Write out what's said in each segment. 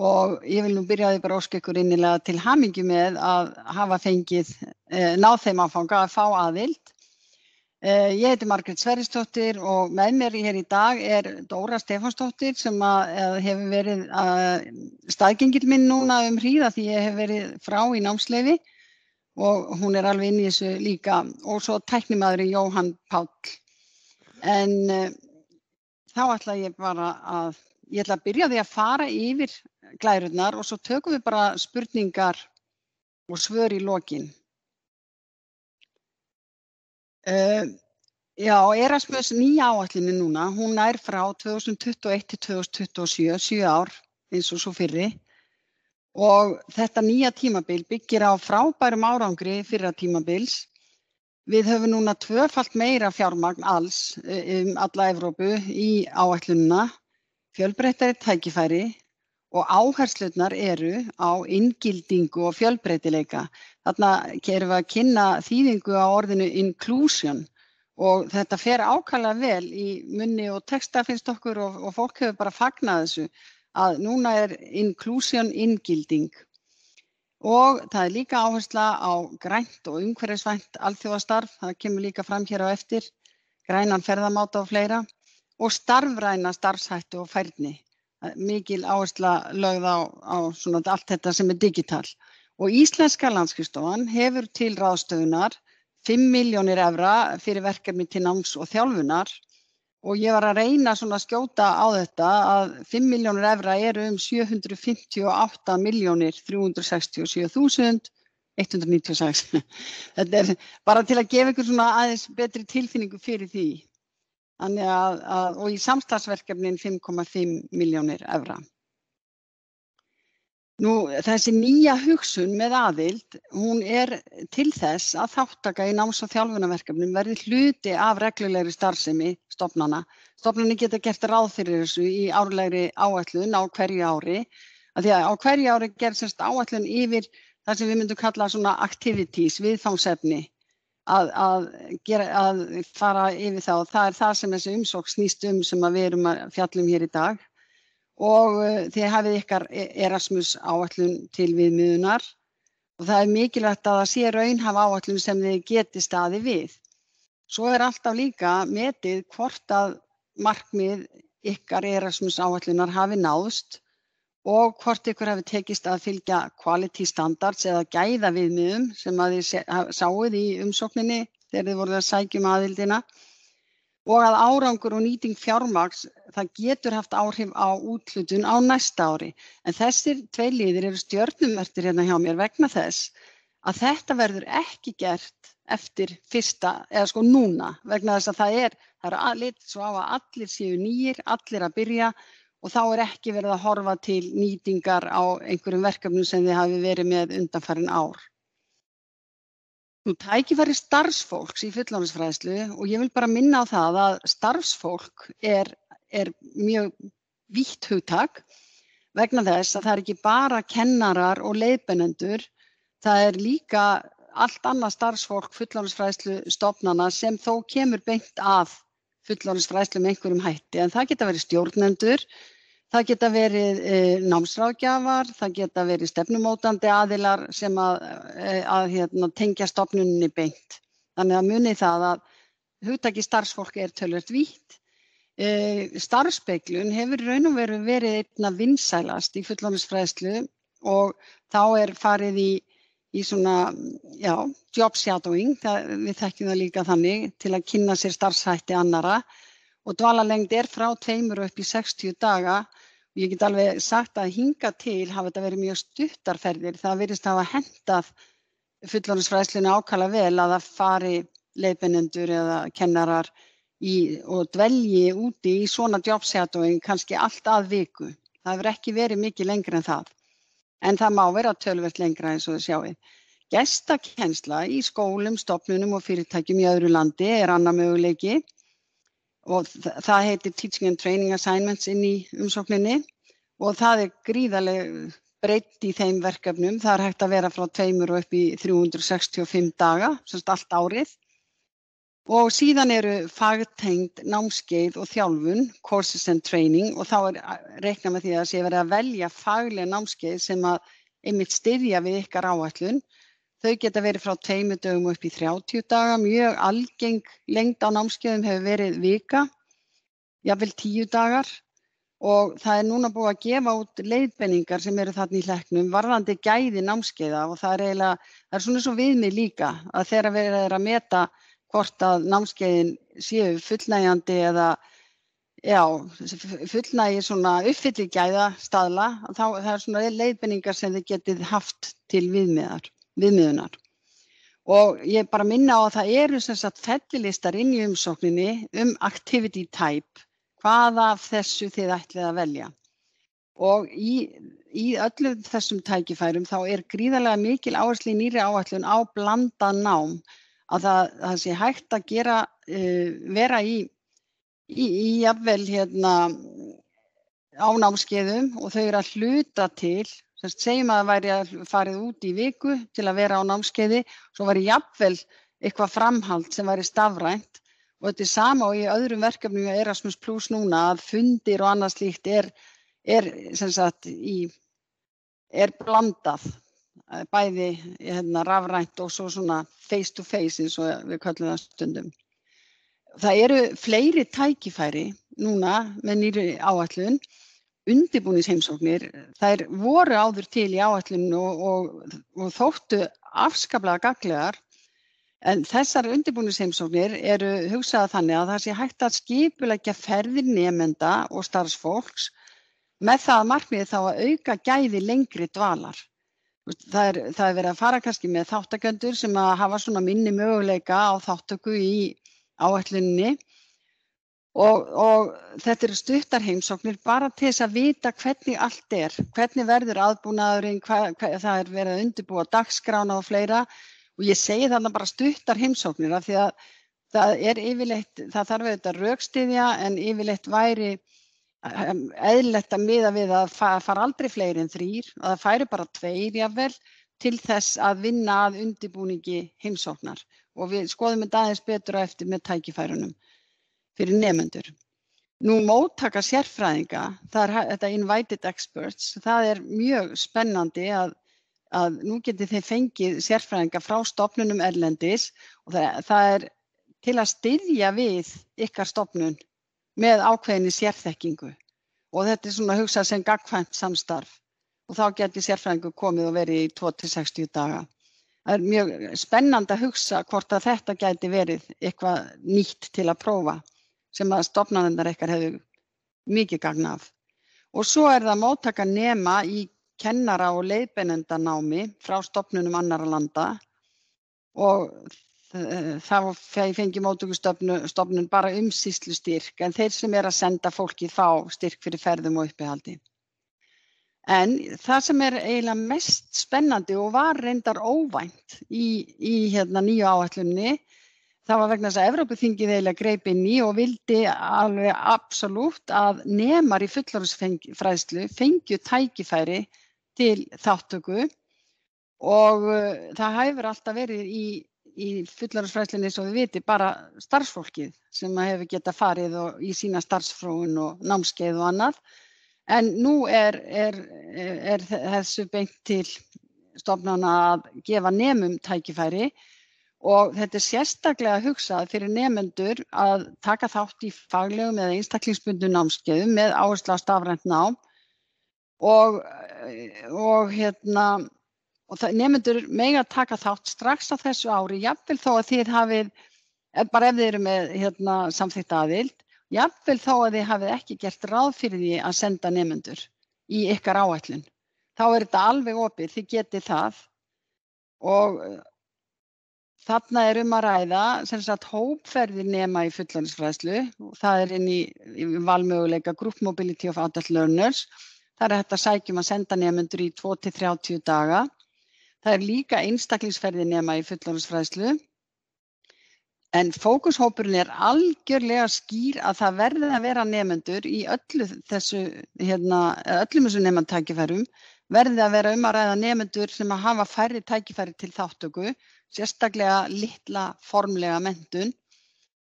og ég vil nú byrja því bara að óska ykkur innilega til hamingju með að hafa fengið, náð þeim áfanga að fá aðild. Ég heiti Margrét Sverrisdóttir og með mér hér í dag Dóra Stefánsdóttir sem hefur verið staðgengill minn núna hríð af því ég hef verið frá í námsleyfi og hún alveg inn í þessu líka og svo tæknimaðurinn Jóhann Páll. En þá ætla ég bara ég ætla að byrja því að fara yfir glærurnar og svo tökum við bara spurningar og svör í lokin. Já, Erasmus nýja áætlunin núna, hún nær frá 2021 til 2027, 7 ár eins og svo fyrri og þetta nýja tímabil byggir á frábærum árangri fyrra tímabils. Við höfum núna tvöfalt meira fjármagn alls alla Evrópu í áætlunina, fjölbreyttari tækifæri og áherslurnar á inngildingu og fjölbreytileika. Þarna erum við að kynna þýðingu á orðinu inclusion og þetta fer ákaflega vel í munni og texta finnst okkur og fólk hefur bara fagnað þessu að núna inclusion inngilding. Og það líka áhersla á grænt og umhverfisvænt alþjóðastarf, það kemur líka fram hér á eftir, grænan ferðamáta og fleira og starfræna starfshættu og færni. Mikil áhersla lögð á svona allt þetta sem digital. Og Íslenska landskriðstofan hefur til ráðstöfunar 5 milljónir evra fyrir verkefni til náms og þjálfunar og ég var að reyna svona að skjóta á þetta að 5 milljónir evra 758.367.196. Þetta bara til að gefa ykkur svona aðeins betri tilfinningu fyrir því. Þannig og í samstarfsverkefnin 5,5 milljónir evra. Nú, þessi nýja hugsun með aðild, hún til þess að þátttaka í náms- og þjálfunarverkefnum verði hluti af reglulegri starfsemi stofnana. Stofnanir geta gert ráð fyrir þessu í árlegri áætlun á hverju ári. Af því að á hverju ári gerst áætlun yfir það sem við myndum kalla svona activities, viðfangsefni. Að fara yfir það og það það sem þessi umsókn snýst sem við erum að fjalla hér í dag og þið hafið ykkar Erasmus áætlun til viðmiðunar og það mikilvægt að það sé raunhæf áætlun sem þið geti staðið við. Svo alltaf líka metið hvort að markmið ykkar Erasmus áætlunar hafi náðst og hvort ykkur hafi tekist að fylgja quality standards eða gæða viðmiðum sem að þið sáuð í umsókninni þegar þið voruð að sækja aðildina og að árangur og nýting fjármagns það getur haft áhrif á úthlutun á næsta ári. En þessir tveir liðir eru stjörnumerktir hérna hjá mér vegna þess að þetta verður ekki gert eftir fyrsta, eða sko núna, vegna þess að það litið svo á að allir séu nýir, allir að byrja og þá ekki verið að horfa til nýtingar á einhverjum verkefnum sem þið hafi verið með undanfarin ár. Nú tækifæri starfsfólks í fullorðinsfræðslu og ég vil bara minna á það að starfsfólk mjög vítt hugtak vegna þess að það ekki bara kennarar og leiðbeinendur, það líka allt annað starfsfólk fullorðinsfræðslu stofnana sem þó kemur beint að fullorðinsfræðslu með einhverjum hætti, en það geta verið stjórnendur, það geta verið námsráðgjafar, það geta verið stefnumótandi aðilar sem að tengja stofnuninni beint. Þannig að muni það að hugtakið starfsfólk töluvert vítt. Starfsspeglun hefur raun og veru verið einna vinsælast í fullorðinsfræðslu og þá farið í svona, job shadowing, við þekkjum það líka þannig, til að kynna sér starfshætti annara og dvalarlengd frá 2 upp í 60 daga og ég get alveg sagt að hingað til hafa þetta verið mjög stuttarferðir, það virðist hafa hentað fullorðinsfræðslunni ákaflega vel að það fari leiðbeinendur eða kennarar og dvelji úti í svona job shadowing kannski allt að viku. Það hefur ekki verið mikið lengra en það. En það má vera töluvert lengra eins og þið sjáið. Gestakennsla í skólum, stofnunum og fyrirtækjum í öðru landi annar möguleiki og það heitir Teaching and Training Assignments inn í umsókninni og það gríðarleg breidd í þeim verkefnum. Það hægt að vera frá 2 upp í 365 daga, sem sagt allt árið. Og síðan eru fagtengd námskeið og þjálfun, courses and training, og þá reikna með því að sé verið að velja fagleg námskeið sem að einmitt styðja við ykkar áætlun. Þau geta verið frá 2 dögum upp í 30 daga, mjög algeng lengd á námskeiðum hefur verið vika, jafnvel 10 dagar. Og það núna búið að gefa út leiðbeiningar sem eru þarna í hlekknum varðandi gæði námskeiða og það er svona svo viðmið líka að þegar verið að meta hvort að námskeiðin séu fullnægjandi eða fullnægi svona uppfylli gæðastaðla, þá það er svona leiðbeiningar sem þið getið haft til viðmiðunar. Og ég bara minna á að það eru sem sagt fellilistar inn í umsókninni activity type, hvað af þessu þið ætlið að velja. Og í öllum þessum tækifærum þá gríðarlega mikil áhersla í nýrri áætlun á blandað nám, að það sé hægt að vera í jafnvel á námskeiðum og þau eru að hluta til, segjum að það væri að farið út í viku til að vera á námskeiði, svo væri jafnvel eitthvað framhald sem væri stafrænt. Og þetta sama og í öðrum verkefnum í Erasmus Plus núna að fundir og annað slíkt sem sagt blandað, bæði rafrænt og svo svona face to face eins og við köllum það stundum. Það eru fleiri tækifæri núna með nýrri áætlun, undirbúningsheimsóknir, þær voru áður til í áætlunum og þóttu afskaplega gagnlegar. En þessar undirbúningsheimsóknir eru hugsaðar þannig að það sé hægt að skipuleggja ferðir nemenda og starfsfólks með það markmiði þá að auka gæði lengri dvalar. Það er verið að fara kannski með þátttakendur sem að hafa svona minni möguleika á þáttöku í áætluninni og þetta eru stuttar heimsóknir bara til þess að vita hvernig allt hvernig verður aðbúnaðurinn, það er verið að undirbúa dagskrána og fleira. Og ég segi þarna bara stuttar heimsóknir af því að það yfirleitt, það þarf auðvitað að rökstyðja en yfirleitt væri eðlilegt að miða við að fara aldrei fleiri en 3, að það færi bara 2 jafnvel til þess að vinna að undirbúningi heimsóknar. Og við skoðum þetta aðeins betur á eftir með tækifærunum fyrir nemendur. Nú móttaka sérfræðinga, þetta invited experts, það mjög spennandi að nú getið þið fengið sérfræðinga frá stofnunum erlendis og það til að styðja við ykkar stofnun með ákveðinni sérþekkingu og þetta svona hugsað sem gagnkvæmt samstarf og þá geti sérfræðingur komið og verið í 2 til 60 daga. Það mjög spennandi að hugsa hvort að þetta gæti verið eitthvað nýtt til að prófa sem að stofnanirnar ykkar hefur mikið gagn af. Og svo það móttaka nema í kennara og leiðbeinendanámi frá stofnunum annarra landa og það fengi móttökustofnun bara umsýslustyrk en þeir sem að senda fólki fá styrk fyrir ferðum og uppihaldi. En það sem eiginlega mest spennandi og var reyndar óvænt í nýju áætlunni, það var vegna þess að Evrópuþingið eiginlega greip inn í og vildi alveg absolutt að nemar í fullorðinsfræðslu fengju tækifæri til þáttöku og það hefur alltaf verið í fullorðinsfræðslunni eins og við viti bara starfsfólkið sem hefur getað farið í sína starfsfróun og námskeið og annað. En nú þessu beint til stofnana að gefa nemum tækifæri og þetta sérstaklega hugsað fyrir nemendur að taka þátt í faglegum eða einstaklingsbundnum námskeiðum með áherslu á stafrænt nám og nemendur mega taka þátt strax á þessu ári, jafnvel þó að þið hafið, bara ef þið eru með samþykkt aðild, jafnvel þó að þið hafið ekki gert ráð fyrir því að senda nemendur í ykkar áætlun. Þá þetta alveg opið, þið getið það og þarna að ræða sem sagt hópferðir nema í fullorðinsfræðslu og það inn í valmöguleika Group Mobility of Adult Learners. Það hægt að sækja að senda nemendur í 2 til 30 daga. Það líka einstaklingsferðir nema í fullorðinsfræðslu. En fókushópurinn algjörlega skýr að það verði að vera nemendur í öllum þessum nemandtækifærum verði að vera að ræða nemendur sem að hafa færri tækifæri til þáttöku, sérstaklega litla formlega menntun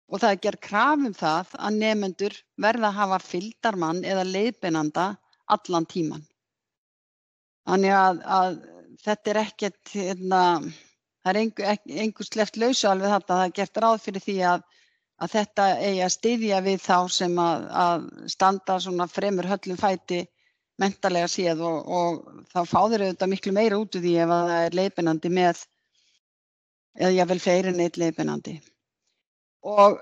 og það gerð krafa það að nemendur verða að hafa fylgdarmann eða leiðbeinanda allan tíman. Þannig að þetta ekkert, það engu sleppt lausu alveg þarna, það gert ráð fyrir því að þetta eigi að styðja við þá sem að standa svona fremur höllum fæti menntalega séð og þá fá þeir auðvitað miklu meira út úr því ef að það leiðbeinandi með, eða jafnvel fleiri en einn leiðbeinandi. Og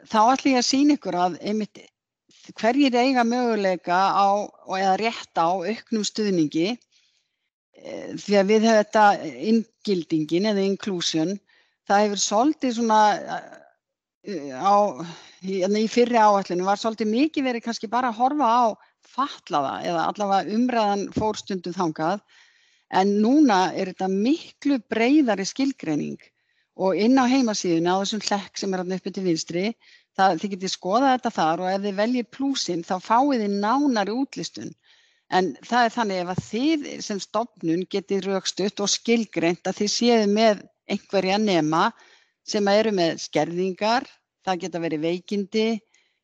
þá ætla ég að sýna ykkur að einmitt hverjir eiga möguleika á, eða rétt á auknum stuðningi, því að við þetta inngildingin eða inclusion, það hefur svolítið svona í fyrri áætlunum var svolítið mikið verið kannski bara að horfa á fatlaða eða allavega umræðan fór stundum þangað, en núna þetta miklu breiðari skilgreining og inn á heimasíðunni á þessum hlekk sem þarna uppi til vinstri, þið getið skoðað þetta þar og ef þið veljið plúsinn þá fáið þið nánari útlistun. En það þannig ef að þið sem stofnun getið rökstutt og skilgreint að þið séuð með einhverja nema sem eru með skerðingar, það geta verið veikindi,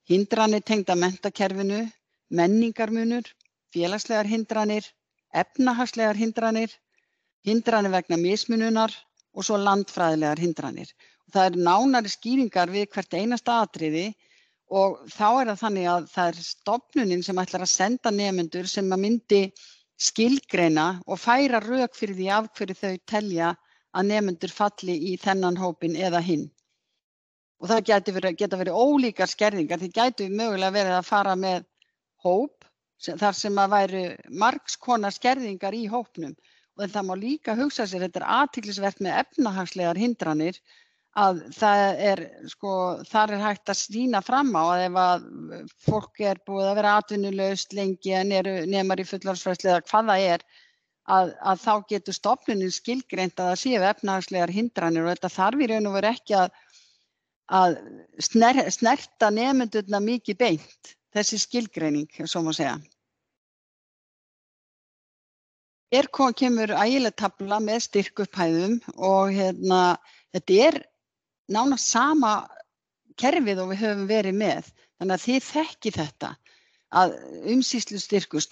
hindranir tengda menntakerfinu, menningarmunur, félagslegar hindranir, efnahagslegar hindranir, hindranir vegna mismununar og svo landfræðilegar hindranir. Það nánari skýringar við hvert einasta atriði og þá það þannig að það stofnunin sem ætlar að senda nemendur sem að myndi skilgreina og færa rök fyrir því af hverju þau telja að nemendur falli í þennan hópin eða hinn. Og það geta verið ólíkar skerðingar, þið gætu mögulega verið að fara með hóp þar sem að væru margs konar skerðingar í hópnum. Og það má líka hugsa sér, þetta athyglisvert með efnahagslegar hindranir, að þar hægt að sýna fram á að ef að fólk búið að vera atvinnulaust lengi en nemar í fullorðsfræðslu eða hvað það að þá getur stofnunin skilgreint að það séu efnahagslegar hindranir og þetta þarf í raun og veru ekki að snerta nemendurna mikið beint, þessi skilgreining, svo má segja. Hér kemur ægileg tafla með styrkupphæðum og þetta nánast sama kerfið og við höfum verið með. Þannig að þið þekkið þetta, að umsýslustyrkur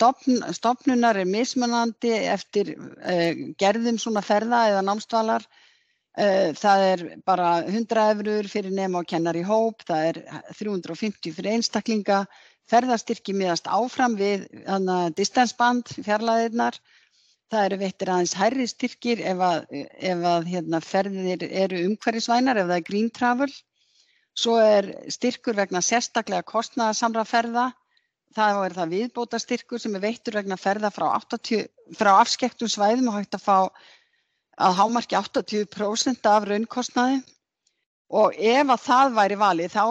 stofnunar mismunandi eftir gerðum svona ferða eða námsdvalar. Það bara 100 evrur fyrir nema og kennari í hóp, það 350 fyrir einstaklinga, ferðastyrki miðast áfram við distansband, fjarlægðirnar. Það veittir aðeins hærri styrkir ef að ferðir eru umhverfisvænar, ef það green travel. Svo styrkur vegna sérstaklega kostnaðarsamra ferða. Það það viðbótarstyrkur sem veittur vegna ferða frá afskekktum svæðum og hægt að fá að hámarki 80% af raunkostnaði. Og ef að það væri valið, þá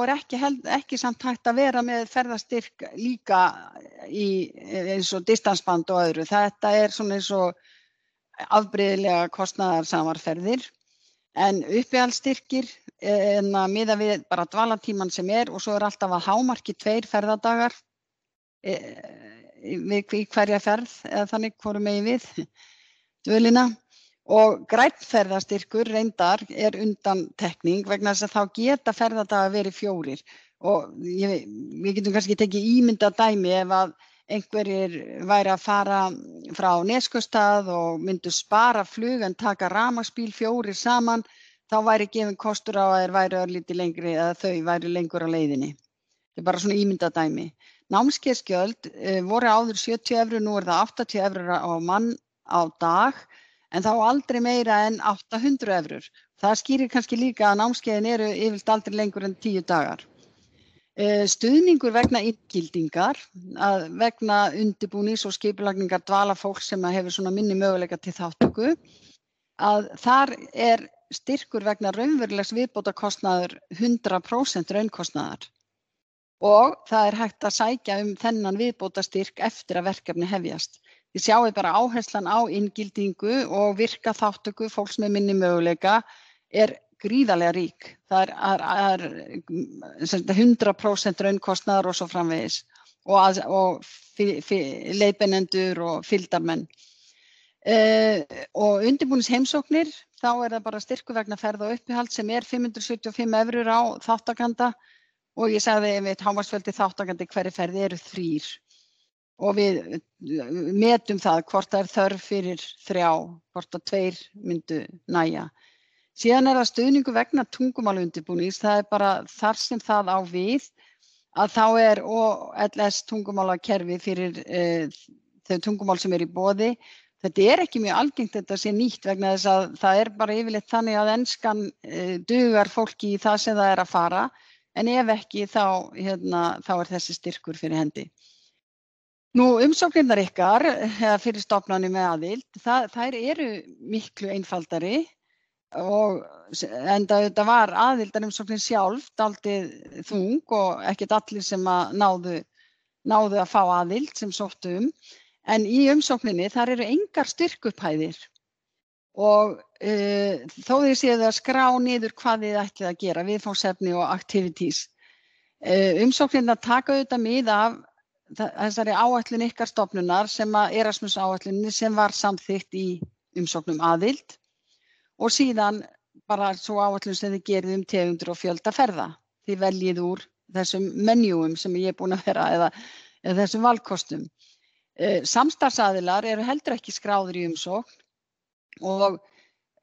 ekki samt hægt að vera með ferðastyrk líka eins og distansband og öðru. Þetta svona eins og afbrigðilega kostnaðarsamar ferðir. En uppihaldstyrkir miða við bara dvalartímann sem og svo alltaf að hámarki 2 ferðadagar í hverja ferð, eða þannig hvorum megin við dvölina. Og grænferðastyrkur reyndar undantekning vegna þess að þá geta ferðadagar verið 4. Og við getum kannski tekið ímyndað dæmi ef að einhverjir væri að fara frá Neskaupstað og myndu spara flug en taka rafmagnsbíl 4 saman, þá væri gefinn kostur á að þeir væri örlítið lengri eða þau væri lengur á leiðinni. Þetta bara svona ímyndað dæmi. Námskeiðsgjöld voru áður 70 evrur, nú það 80 evrur á mann á dag. En þá aldrei meira en 800 evrur. Það skýrir kannski líka að námskeiðin eru yfirleitt aldrei lengur en 10 dagar. Stuðningur vegna inngildingar, vegna undirbúnings og skipulagningar dvalarfólks sem hefur svona minni möguleika til þátttöku, að þar styrkur vegna raunverulegs viðbótarkostnaður 100% raunkostnaðar. Og það hægt að sækja þennan viðbótarstyrk eftir að verkefni hefjast. Þið sjáið bara áherslan á inngildingu og virka þátttöku fólks með minni möguleika gríðarlega rík. Það 100% raunkostnaðar og svo framvegis og leiðbeinendur og fylgdarmenn. Og undirbúningsheimsóknir þá það bara styrkur vegna ferð og uppihald sem 575 evrur á þáttakanda og ég sagði einmitt hámarksfjöldi þáttakandi hverri ferð eru 3 og við metum það hvort það þörf fyrir 3, hvort að 2 myndu nægja. Síðan það stuðningur vegna tungumálaundirbúnings, það bara þar sem það á við að þá OLS tungumálakerfi fyrir þau tungumál sem í boði. Þetta ekki mjög algengt þetta sé nýtt vegna þess að það bara yfirleitt þannig að enskan dugar fólki í það sem það að fara, en ef ekki þá þessi styrkur fyrir hendi. Nú umsóknirnar ykkar fyrir stofnanir með aðild, þær eru miklu einfaldari og enda þetta var aðildarumsóknin sjálf dálítið þung og ekkert allir sem að náðu að fá aðild sem sóttu En í umsókninni þar eru engar styrkupphæðir og þó þið séu að skrá niður hvað þið ætlið að gera, viðfangsefni og activities. Umsóknirnar taka auðvitað mið af þessari áætlun ykkar stofnunar sem að Erasmus áætluninni sem var samþykkt í umsóknum aðild og síðan bara svo áætlun sem þið gerið tegundir og fjölda ferða. Þið veljið úr þessum menjúum sem ég búin að vera eða þessum valkostum. Samstarfsaðilar eru heldur ekki skráðir í umsókn og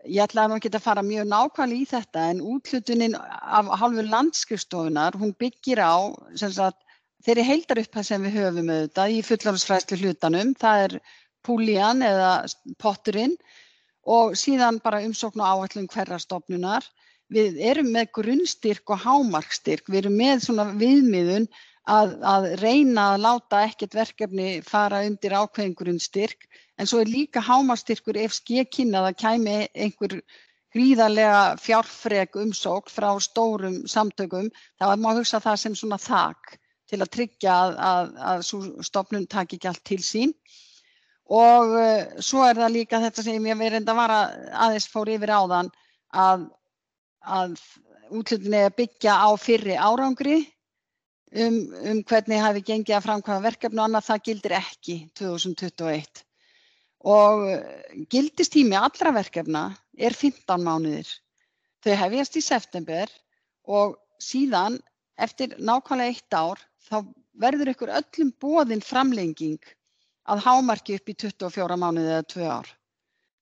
ég ætlaði nú ekki að fara mjög nákvæmlega í þetta en úthlutunin af hálfu landsskrifstofunnar, hún byggir á þeirri heildarupphæð sem við höfum auðvitað í fullorðinsfræðslu hlutanum, það púlían eða potturinn og síðan bara umsókn og áætlun hverrar stofnunar. Við erum með grunnstyrk og hámarksstyrk, við erum með svona viðmiðun að reyna að láta ekkert verkefni fara undir ákveðin grunnstyrk en svo líka hámarksstyrkur ef kynni að það kæmi einhver gríðarlega fjárfrek umsókn frá stórum samtökum, þá má hugsa það sem svona þak til að tryggja að sú stofnun taki ekki allt til sín. Og svo það líka þetta sem ég verið að vara aðeins fór yfir áðan að úthlutunin að byggja á fyrri árangri hvernig hafi gengið að framkvæma verkefni og annað það gildir ekki 2021. Og gildistími allra verkefna 15 mánuðir. Þau hefjast í september og síðan eftir nákvæmlega 1 ár þá verður ykkur öllum boðin framlenging að hámarki upp í 24 mánuði eða 2 ár.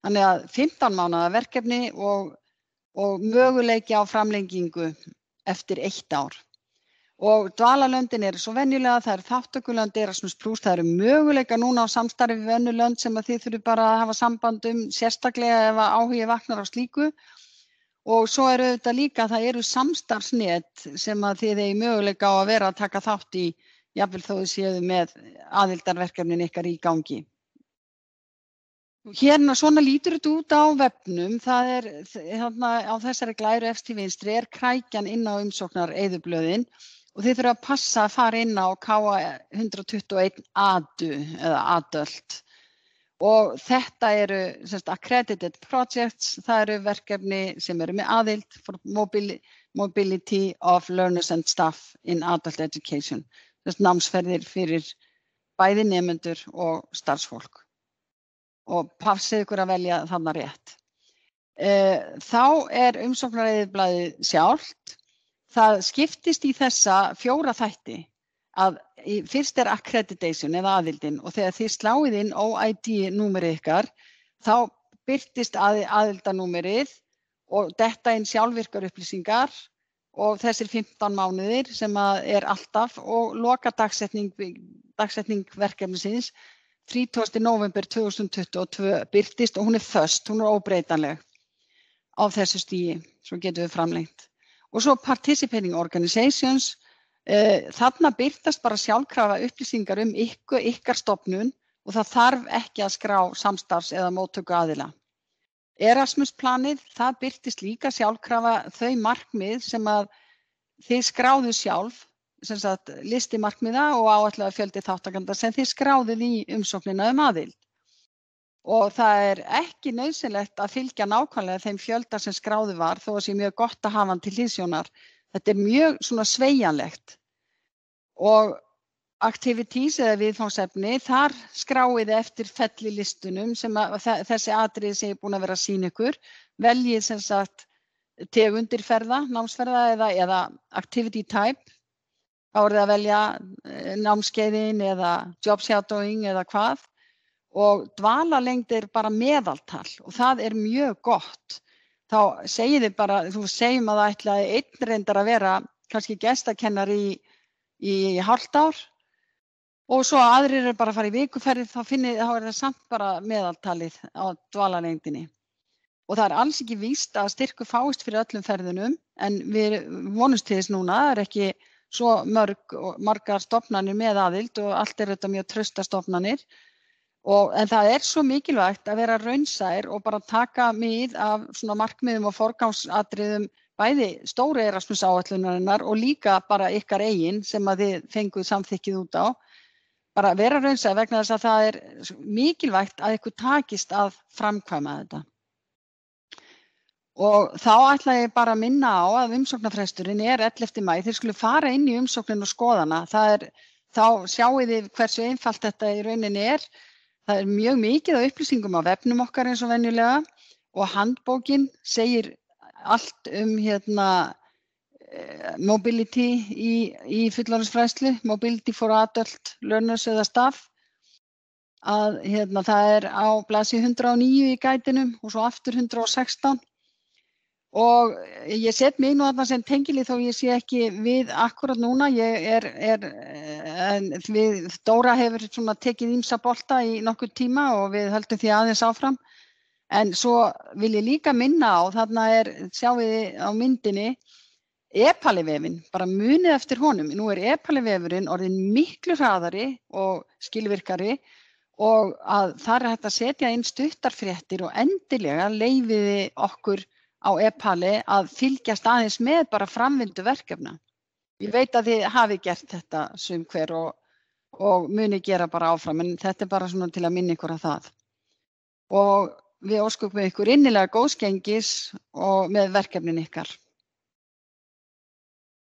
Þannig að 15 mánuða verkefni og möguleiki á framlengingu eftir 1 ár. Og dvalarlöndin svo venjulega, það þátttökulönd Erasmus+, það möguleika núna á samstarfi við önnur lönd sem að þið þurfi bara að hafa samband sérstaklega ef áhugi vaknar á slíku. Og svo auðvitað líka, það samstarfsnet sem að þið möguleika á að vera að taka þátt í, jafnvel þó þið séu með aðildarverkefnin ykkar í gangi. Hérna svona lítur þetta út á vefnum, það á þessari glæru efst til vinstri krækjan inn á umsóknar eyðublöðin og þið þurfa að passa að fara inn á KA 121 ADU eða adult. Og þetta accredited projects, það verkefni sem með aðild for mobility of learners and staff in adult education. Námsferðir fyrir bæði nemendur og starfsfólk. Og passið ykkur að velja þarna rétt. Þá umsóknareyðublaðið sjálft. Það skiptist í þessa 4 þætti að fyrst accreditation eða aðildin og þegar þið sláið inn OID-númerið ykkar þá birtist aðildarnúmerið og detta inn sjálfvirkar upplýsingar og þessir 15 mánuðir sem alltaf og loka dagsetning verkefnisins 30. nóvember 2022 birtist og hún föst, hún óbreytanleg á þessu stigi, svo getum við framlengt. Og svo participating organizations, þarna birtast bara sjálfkrafa upplýsingar ykkar stofnun og það þarf ekki að skrá samstarfs- eða móttöku aðila. Erasmus-planið, það birtist líka sjálfkrafa þau markmið sem að þið skráðu sjálf, sem sagt listi markmiða og áætlaða fjöldi þáttakenda sem þið skráðuð í umsóknina aðild. Og það ekki nauðsynlegt að fylgja nákvæmlega þeim fjölda sem skráðu var þó að sé mjög gott að hafa hann til hliðsjónar. Þetta mjög svona sveigjanlegt. Og activities eða viðfangsefni, þar skráið eftir fellilistunum sem þessi atriði sem ég er búin að vera að sýna ykkur, veljið sem sagt tegundir ferða, námsferða eða activity type, þá þið að velja námskeiðin eða job shadowing eða hvað og dvalarlengd bara meðaltal og það mjög gott. Þá segið þið bara, þú segjum að það ætlaði einn reyndar að vera kannski gestakennari í hálft ár og svo aðrir bara að fara í vikuferðir, þá það samt bara meðaltalið á dvalarlengdinni. Og það alls ekki víst að styrkur fáist fyrir öllum ferðunum, en við vonumst til þess núna, það ekki svo margar stofnanir með aðild og allt þetta mjög trausta stofnanir. En það svo mikilvægt að vera raunsær og bara taka mið af svona markmiðum og forgangsatriðum bæði stóru Erasmus-áætlunarinnar og líka bara ykkar eigin sem að þið fenguð samþykkið út á. Bara vera raunsær vegna þess að það mikilvægt að ykkur takist að framkvæma þetta. Og þá ætla ég bara að minna á að umsóknarfresturinn 11. maí. Þið skulu fara inn í umsóknin og skoðana. Þá sjáið þið hversu einfalt þetta í rauninni Það mjög mikið af upplýsingum á vefnum okkar eins og venjulega og handbókin segir allt mobility í fullorðinsfræðslu, mobility for adult learners eða staff. Að það á blaðsíðu 109 í guideinum og svo aftur 116. Og ég set mig nú þarna sem tengilið þó ég sé ekki við akkurat núna. Dóra hefur svona tekið ýmsa bolta í nokkur tíma og við höldum því aðeins áfram. En svo vil ég líka minna á, þarna sjáum við á myndinni, e-Pali-vefinn, bara munið eftir honum. Nú e-Pali-vefurinn orðinn miklu hraðari og skilvirkari og að þar hægt að setja inn stuttarfréttir og endilega leyfiði okkur á e-Pali að fylgjast aðeins með bara framvindu verkefna. Ég veit að þið hafi gert þetta sum hver og muni gera bara áfram, en þetta bara svona til að minna ykkur á það. Og við óskum ykkur innilega góðs gengis og með verkefnin ykkar.